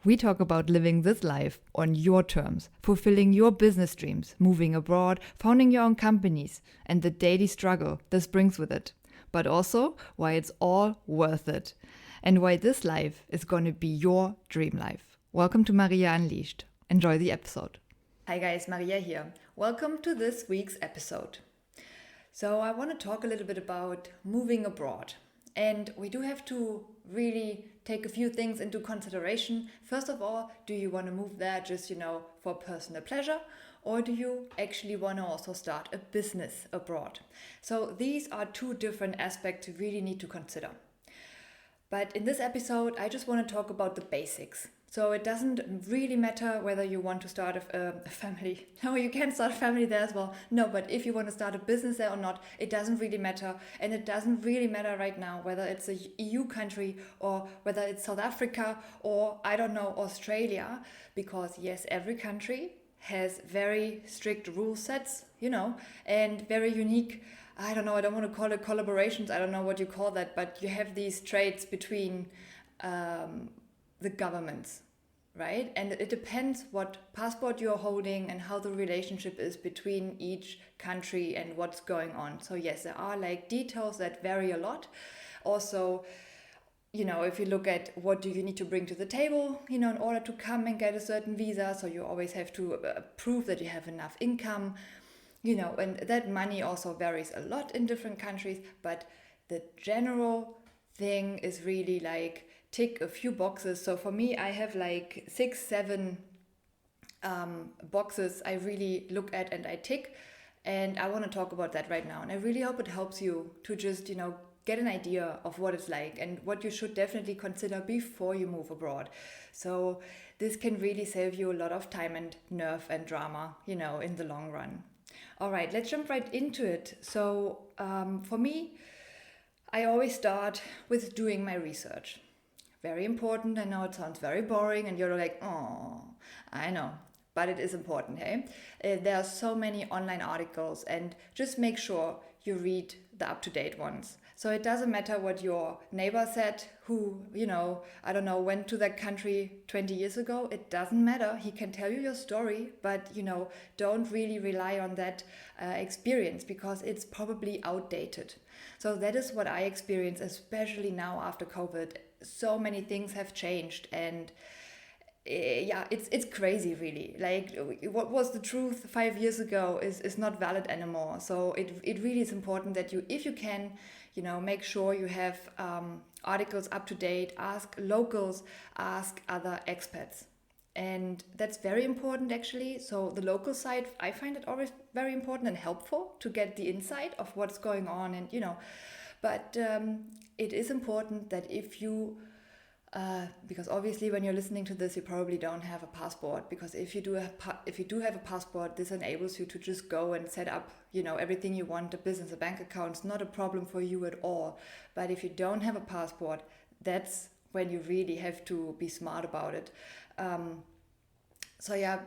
We talk about living this life on your terms, fulfilling your business dreams, moving abroad, founding your own companies, and the daily struggle this brings with it. But also why it's all worth it, and why this life is going to be your dream life. Welcome to Maria Unleashed. Enjoy the episode. Hi guys, Maria here. Welcome to this week's episode. So I want to talk a little bit about moving abroad. And we do have to really take a few things into consideration. First of all, do you want to move there just, for personal pleasure? Or do you actually want to also start a business abroad? So these are two different aspects you really need to consider. But in this episode, I just want to talk about the basics. So it doesn't really matter whether you want to start a family. No, you can start a family there as well. No, but if you want to start a business there or not, it doesn't really matter. And it doesn't really matter right now whether it's a EU country or whether it's South Africa or, Australia. Because yes, every country has very strict rule sets, and very unique, I don't want to call it collaborations. I don't know what you call that, but you have these trades between the governments, right? And it depends what passport you're holding and how the relationship is between each country and what's going on. So yes, there are details that vary a lot. Also, if you look at what do you need to bring to the table, in order to come and get a certain visa. So you always have to prove that you have enough income, and that money also varies a lot in different countries. But the general thing is really tick a few boxes. So for me, I have 6-7 boxes I really look at and I tick, and I want to talk about that right now. And I really hope it helps you to just get an idea of what it's like and what you should definitely consider before you move abroad. So this can really save you a lot of time and nerve and drama, in the long run. All right, let's jump right into it. So for me, I always start with doing my research. Very important. I know it sounds very boring and you're like, oh, I know, but it is important, hey? There are so many online articles, and just make sure you read the up-to-date ones. So it doesn't matter what your neighbor said, who, went to that country 20 years ago. It doesn't matter. He can tell you your story, but, don't really rely on that experience because it's probably outdated. So that is what I experience, especially now after COVID. So many things have changed, and it's crazy really. What was the truth 5 years ago is not valid anymore. So it really is important that you, if you can, make sure you have articles up to date, ask locals, ask other expats. And that's very important actually. So the local side, I find it always very important and helpful to get the insight of what's going on, and but it is important that if you because obviously when you're listening to this, you probably don't have a passport, because if you do have a passport, this enables you to just go and set up everything you want, a business, a bank account. It's not a problem for you at all. But if you don't have a passport, that's when you really have to be smart about it.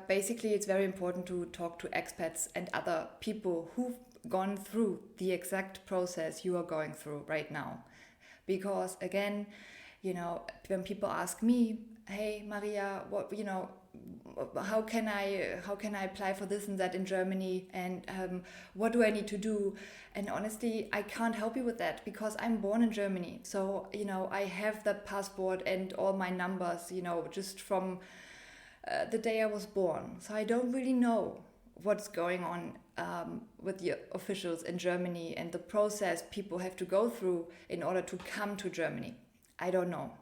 Basically it's very important to talk to expats and other people who've gone through the exact process you are going through right now. Because again, when people ask me, hey Maria, how can I apply for this and that in Germany, and what do I need to do? And honestly, I can't help you with that because I'm born in Germany. So, I have that passport and all my numbers, just from the day I was born. So I don't really know what's going on with the officials in Germany and the process people have to go through in order to come to Germany. I don't know.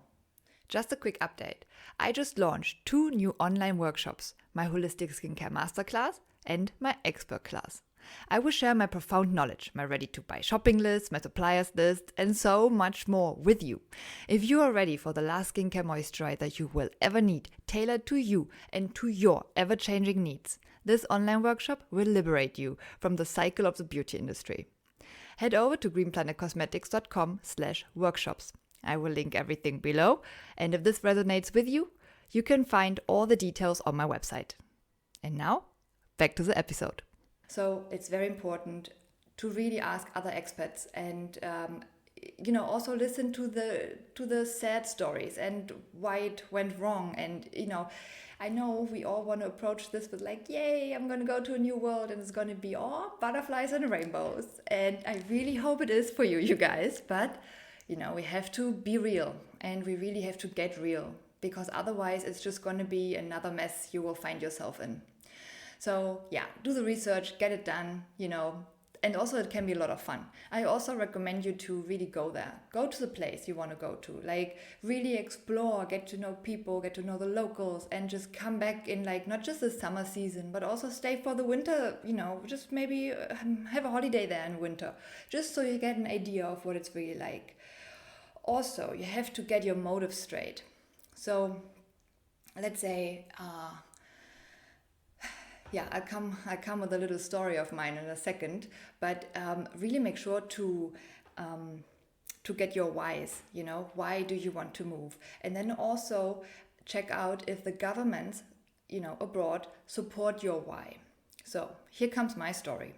Just a quick update. I just launched 2 new online workshops, my Holistic Skincare Masterclass and my Expert Class. I will share my profound knowledge, my ready-to-buy shopping list, my suppliers list, and so much more with you. If you are ready for the last skincare moisturizer you will ever need, tailored to you and to your ever-changing needs, this online workshop will liberate you from the cycle of the beauty industry. Head over to greenplanetcosmetics.com/workshops. I will link everything below, and if this resonates with you, you can find all the details on my website. And now, back to the episode. So it's very important to really ask other experts and also listen to the sad stories and why it went wrong. And I know we all want to approach this with like, yay, I'm going to go to a new world and it's going to be all butterflies and rainbows. And I really hope it is for you guys. But, we have to be real, and we really have to get real, because otherwise it's just going to be another mess you will find yourself in. So yeah, do the research, get it done, and also it can be a lot of fun. I also recommend you to really go there. Go to the place you want to go to. Like, really explore, get to know people, get to know the locals, and just come back in, like, not just the summer season, but also stay for the winter, just maybe have a holiday there in winter, just so you get an idea of what it's really like. Also, you have to get your motives straight. So let's say, I'll come with a little story of mine in a second, but really make sure to get your whys. Why do you want to move? And then also check out if the governments, abroad support your why. So here comes my story.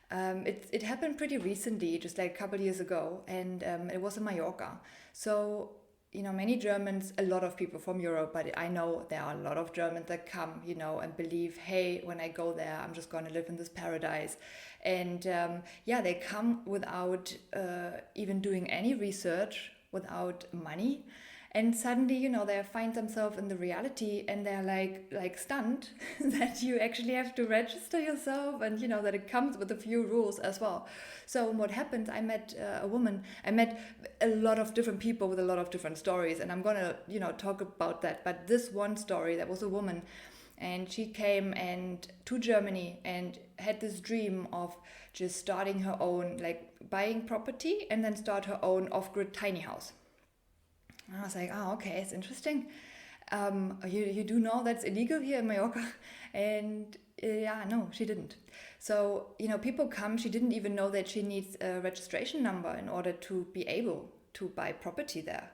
It happened pretty recently, just like a couple of years ago, and it was in Mallorca. So many Germans, a lot of people from Europe, but I know there are a lot of Germans that come, and believe, hey, when I go there, I'm just going to live in this paradise. And they come without even doing any research, without money. And suddenly, they find themselves in the reality, and they're like stunned that you actually have to register yourself, and that it comes with a few rules as well. So what happened, I met a woman. I met a lot of different people with a lot of different stories, and I'm gonna talk about that. But this one story, that was a woman, and she came to Germany and had this dream of just starting her own, like buying property and then start her own off-grid tiny house. And I was like, oh, okay, it's interesting. You do know that's illegal here in Mallorca? And no, she didn't. So, people come, she didn't even know that she needs a registration number in order to be able to buy property there.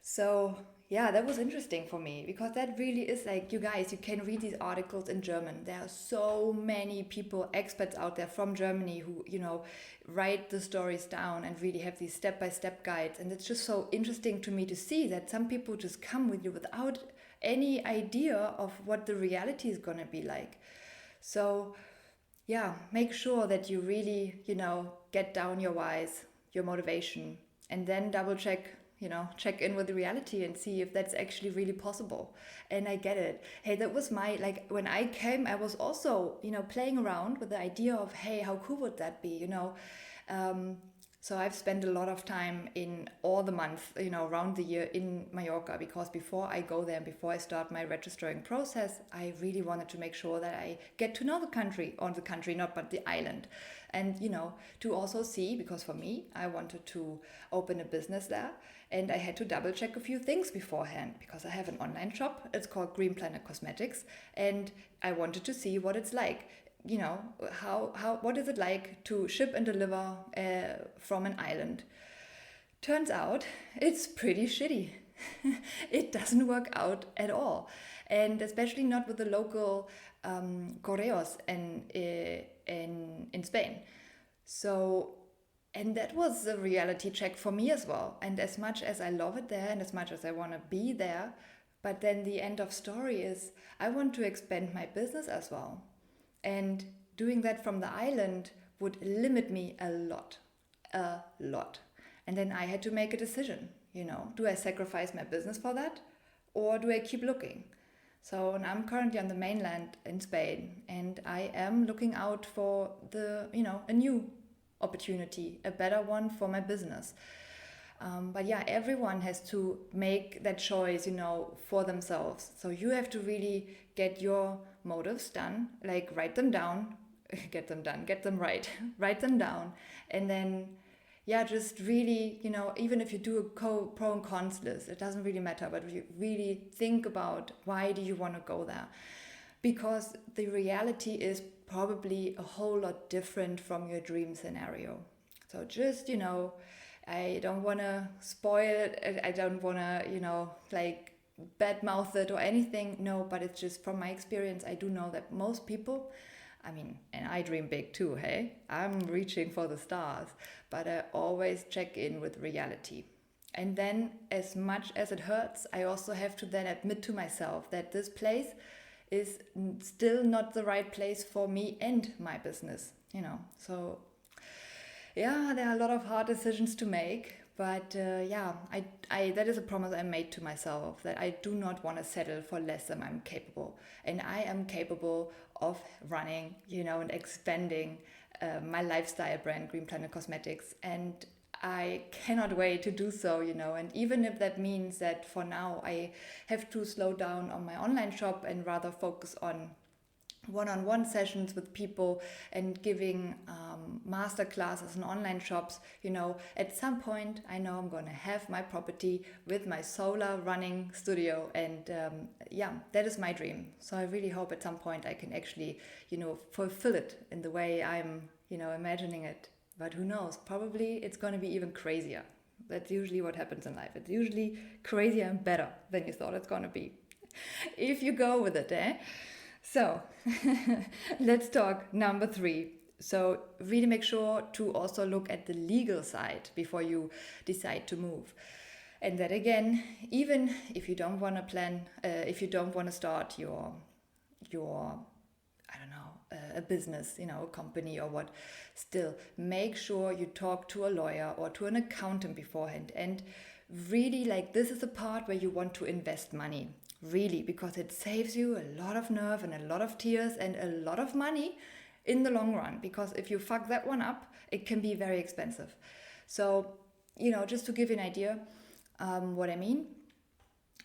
So yeah, that was interesting for me, because that really is like, you guys, you can read these articles in German. There are so many people, experts out there from Germany who, write the stories down and really have these step-by-step guides. And it's just so interesting to me to see that some people just come with you without any idea of what the reality is going to be like. So yeah, make sure that you really, get down your whys, your motivation, and then double check in with the reality and see if that's actually really possible. And I get it. Hey, that was when I came, I was also, playing around with the idea of, hey, how cool would that be, So I've spent a lot of time in all the months, around the year in Mallorca, because before I go there and before I start my registering process, I really wanted to make sure that I get to know the country, not but the island. And, to also see, because for me, I wanted to open a business there, and I had to double check a few things beforehand, because I have an online shop. It's called Green Planet Cosmetics, and I wanted to see what it's like. What is it like to ship and deliver from an island? Turns out it's pretty shitty. It doesn't work out at all, and especially not with the local correos in Spain. So, and that was a reality check for me as well. And as much as I love it there and as much as I want to be there, but then the end of story is I want to expand my business as well. And doing that from the island would limit me a lot. And then I had to make a decision, do I sacrifice my business for that, or do I keep looking? So, and I'm currently on the mainland in Spain, and I am looking out for a new opportunity, a better one for my business. But yeah, everyone has to make that choice, for themselves. So you have to really get your motives done, like write them down, get them right, write them down. And then, just really, even if you do a pro and cons list, it doesn't really matter, but you really think about why do you want to go there? Because the reality is probably a whole lot different from your dream scenario. So just, I don't want to spoil it. I don't want to, badmouth it or anything. No, but it's just from my experience, I do know that most people, I mean, and I dream big too, hey? I'm reaching for the stars, but I always check in with reality. And then, as much as it hurts, I also have to then admit to myself that this place is still not the right place for me and my business, So, yeah, there are a lot of hard decisions to make, but I that is a promise I made to myself, that I do not want to settle for less than I'm capable. And I am capable of running, and expanding my lifestyle brand, Green Planet Cosmetics. And I cannot wait to do so, and even if that means that for now I have to slow down on my online shop and rather focus on one-on-one sessions with people and giving masterclasses in online shops, at some point I know I'm going to have my property with my solar running studio, and that is my dream. So I really hope at some point I can actually, fulfill it in the way I'm, imagining it. But who knows, probably it's going to be even crazier. That's usually what happens in life. It's usually crazier and better than you thought it's going to be, if you go with it, eh? So let's talk number 3. So really make sure to also look at the legal side before you decide to move. And that again, even if you don't want to plan, if you don't want to start your a business, a company or what, still make sure you talk to a lawyer or to an accountant beforehand. And really, this is the part where you want to invest money. Really, because it saves you a lot of nerve and a lot of tears and a lot of money in the long run. Because if you fuck that one up, it can be very expensive. So, just to give you an idea what I mean.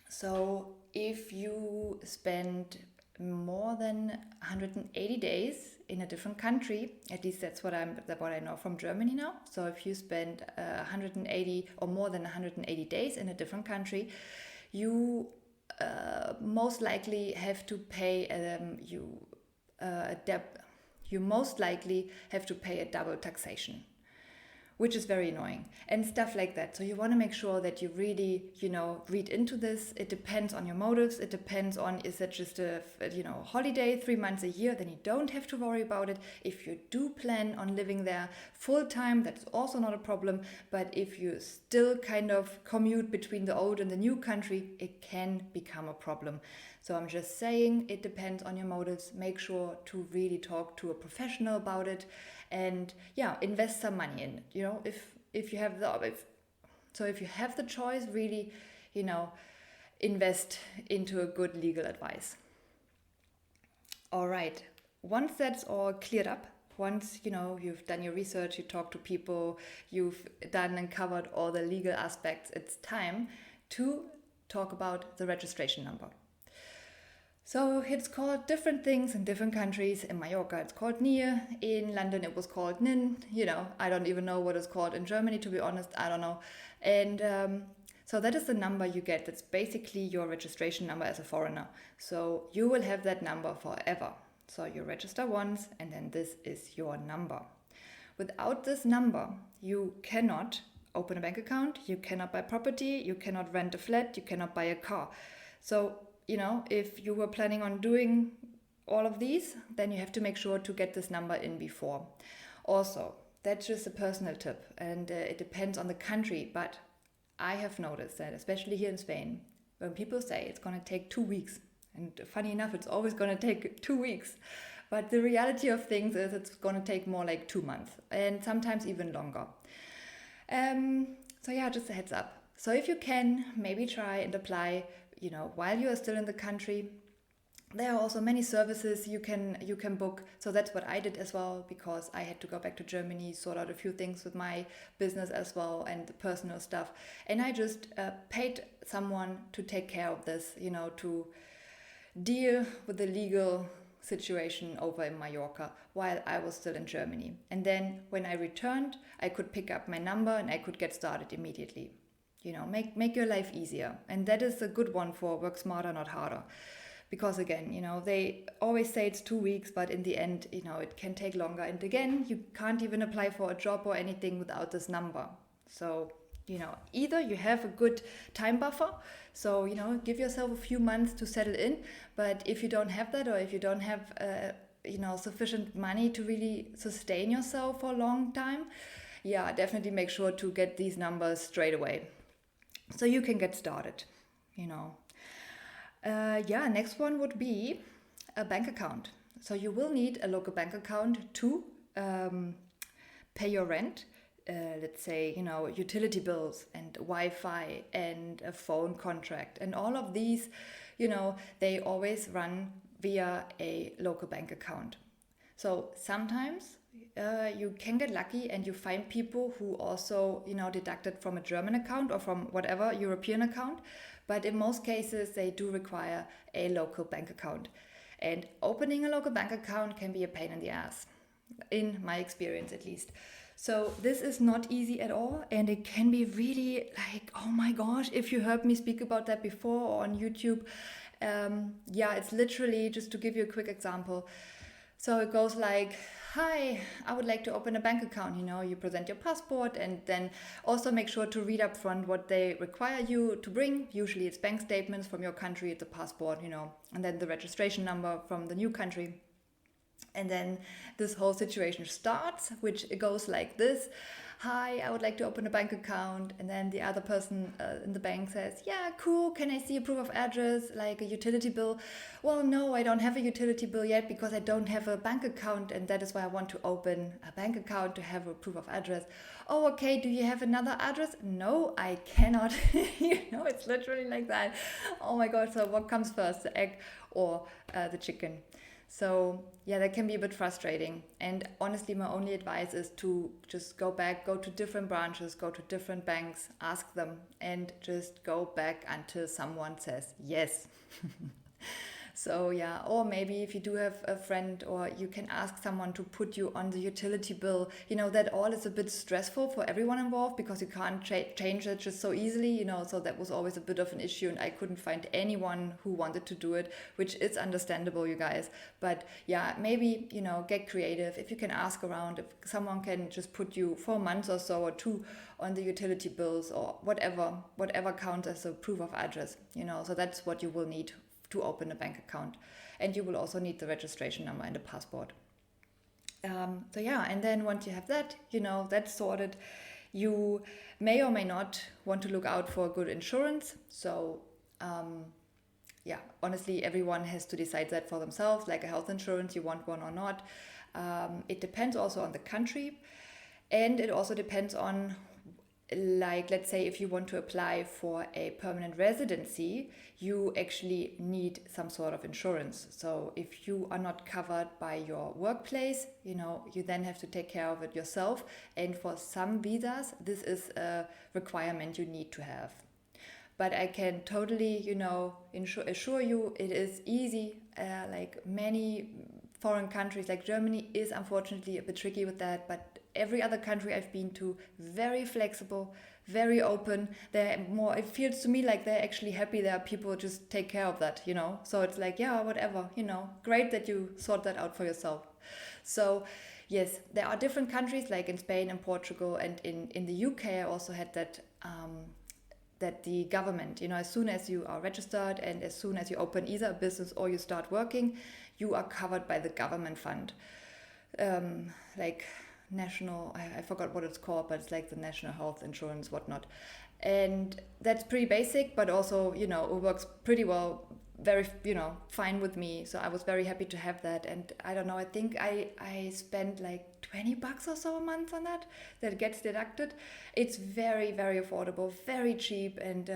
So if you spend more than 180 days in a different country, at least that's what I know from Germany now. So if you spend 180 or more than 180 days in a different country, you most likely have to pay you most likely have to pay a double taxation, which is very annoying, and stuff like that. So you want to make sure that you really, read into this. It depends on your motives. It depends on, is it just a, holiday 3 months a year? Then you don't have to worry about it. If you do plan on living there full time, that's also not a problem. But if you still kind of commute between the old and the new country, it can become a problem. So I'm just saying, it depends on your motives. Make sure to really talk to a professional about it, and invest some money in it. If you have the choice, really, invest into a good legal advice. All right. Once that's all cleared up, once you've done your research, you talk to people, you've done and covered all the legal aspects, it's time to talk about the registration number. So it's called different things in different countries. In Mallorca, it's called NIE. In London, it was called NIN. I don't even know what it's called in Germany, to be honest. I don't know. And so that is the number you get. That's basically your registration number as a foreigner. So you will have that number forever. So you register once, and then this is your number. Without this number, you cannot open a bank account, you cannot buy property, you cannot rent a flat, you cannot buy a car. So if you were planning on doing all of these, then you have to make sure to get this number in before. Also, that's just a personal tip, and it depends on the country, but I have noticed that, especially here in Spain, when people say it's going to take 2 weeks, and funny enough, it's always going to take 2 weeks, but the reality of things is it's going to take more like 2 months, and sometimes even longer. Just a heads up. So if you can, maybe try and apply while you are still in the country. There are also many services you can book. So that's what I did as well, because I had to go back to Germany, sort out a few things with my business as well and the personal stuff. And I just paid someone to take care of this, to deal with the legal situation over in Mallorca while I was still in Germany. And then when I returned, I could pick up my number and I could get started immediately. Make your life easier. And that is a good one for work smarter, not harder. Because again, they always say it's 2 weeks, but in the end, it can take longer. And again, you can't even apply for a job or anything without this number. So, either you have a good time buffer, so, give yourself a few months to settle in. But if you don't have that, or if you don't have sufficient money to really sustain yourself for a long time, yeah, definitely make sure to get these numbers straight away so you can get started, Next one would be a bank account. So you will need a local bank account to pay your rent. Let's say, utility bills and Wi-Fi and a phone contract and all of these, they always run via a local bank account. So sometimes you can get lucky and you find people who also, deduct it from a German account or from whatever European account. But in most cases, they do require a local bank account. And opening a local bank account can be a pain in the ass, in my experience at least. So this is not easy at all, and it can be really like, oh my gosh, if you heard me speak about that before or on YouTube, it's literally, just to give you a quick example. So it goes like, hi, I would like to open a bank account. You present your passport and then also make sure to read up front what they require you to bring. Usually it's bank statements from your country, it's a passport, and then the registration number from the new country. And then this whole situation starts, which it goes like this. Hi, I would like to open a bank account. And then the other person in the bank says, yeah, cool. Can I see a proof of address, like a utility bill? Well, no, I don't have a utility bill yet because I don't have a bank account. And that is why I want to open a bank account to have a proof of address. Oh, okay. Do you have another address? No, I cannot. It's literally like that. Oh my God. So what comes first, the egg or the chicken? So yeah, that can be a bit frustrating. And honestly, my only advice is to just go back, go to different branches, go to different banks, ask them, and just go back until someone says yes. So yeah, or maybe if you do have a friend, or you can ask someone to put you on the utility bill, that all is a bit stressful for everyone involved because you can't change it just so easily, so that was always a bit of an issue, and I couldn't find anyone who wanted to do it, which is understandable, you guys. But yeah, maybe, get creative. If you can ask around, if someone can just put you for a month or so or two on the utility bills or whatever counts as a proof of address, so that's what you will need to open a bank account. And you will also need the registration number and a passport. And then once you have that, that's sorted, you may or may not want to look out for good insurance. So honestly, everyone has to decide that for themselves, like a health insurance, you want one or not. It depends also on the country, and it also depends on, like, let's say if you want to apply for a permanent residency, you actually need some sort of insurance. So if you are not covered by your workplace, you then have to take care of it yourself. And for some visas, this is a requirement you need to have. But I can totally, assure you it is easy. Like many foreign countries, like Germany is unfortunately a bit tricky with that, but every other country I've been to, very flexible, very open. They're more, it feels to me like they're actually happy there are people just take care of that, So it's like, yeah, whatever, great that you sort that out for yourself. So yes, there are different countries, like in Spain and Portugal, and in the UK I also had that that the government, as soon as you are registered and as soon as you open either a business or you start working, you are covered by the government fund. Like national, I forgot what it's called, but it's like the national health insurance, whatnot. And that's pretty basic, but also, it works pretty well, very, fine with me. So I was very happy to have that. And I don't know, I think I spent like $20 or so a month on that gets deducted. It's very, very affordable, very cheap, and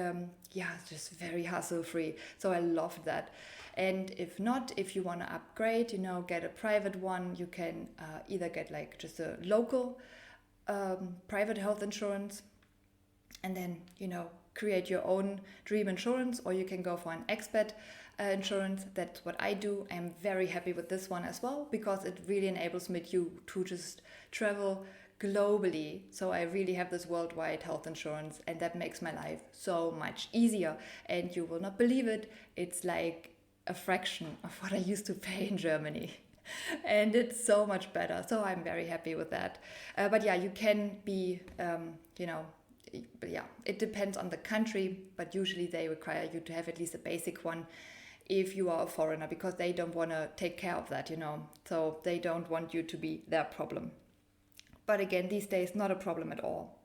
it's just very hassle free. So I loved that. And if not, if you want to upgrade, get a private one, you can either get like just a local private health insurance and then, create your own dream insurance, or you can go for an expat insurance. That's what I do. I'm very happy with this one as well because it really enables me to just travel globally. So I really have this worldwide health insurance, and that makes my life so much easier. And you will not believe it, it's like a fraction of what I used to pay in Germany. And it's so much better. So I'm very happy with that. But yeah, you can be, but yeah, it depends on the country, but usually they require you to have at least a basic one if you are a foreigner, because they don't want to take care of that, so they don't want you to be their problem. But again, these days, not a problem at all.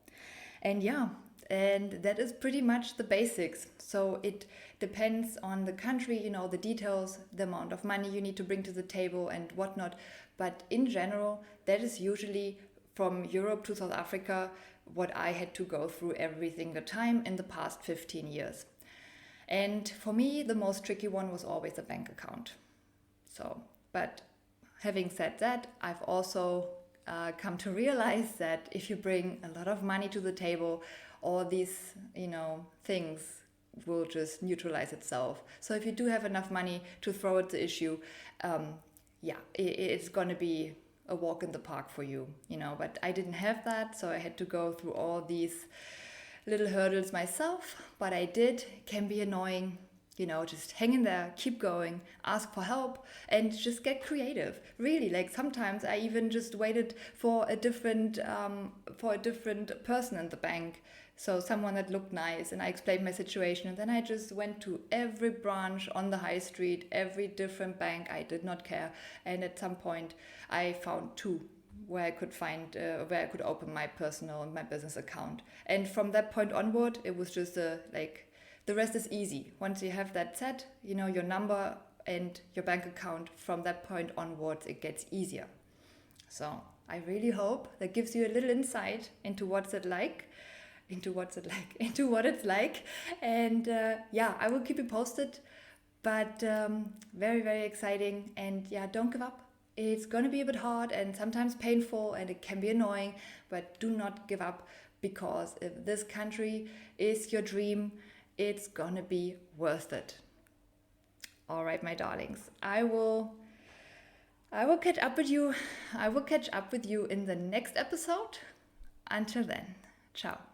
And yeah, and that is pretty much the basics. So it depends on the country, the details, the amount of money you need to bring to the table and whatnot. But in general, that is usually from Europe to South Africa what I had to go through every single time in the past 15 years. And for me, the most tricky one was always a bank account. So, but having said that, I've also come to realize that if you bring a lot of money to the table, all these, things will just neutralize itself. So if you do have enough money to throw at the issue, it's going to be a walk in the park for you, but I didn't have that. So I had to go through all these little hurdles myself, but I did. It can be annoying, just hang in there, keep going, ask for help, and just get creative. Really, like sometimes I even just waited for a different person in the bank. So someone that looked nice, and I explained my situation, and then I just went to every branch on the high street, every different bank. I did not care, and at some point I found two where I could open my personal and my business account. And from that point onward, it was just the rest is easy. Once you have that set, your number and your bank account, from that point onwards, it gets easier. So I really hope that gives you a little insight into what it's like. And I will keep you posted. But very, very exciting. And don't give up. It's going to be a bit hard and sometimes painful, and it can be annoying, but do not give up, because if this country is your dream, it's going to be worth it. All right, my darlings, I will catch up with you. I will catch up with you in the next episode. Until then, ciao.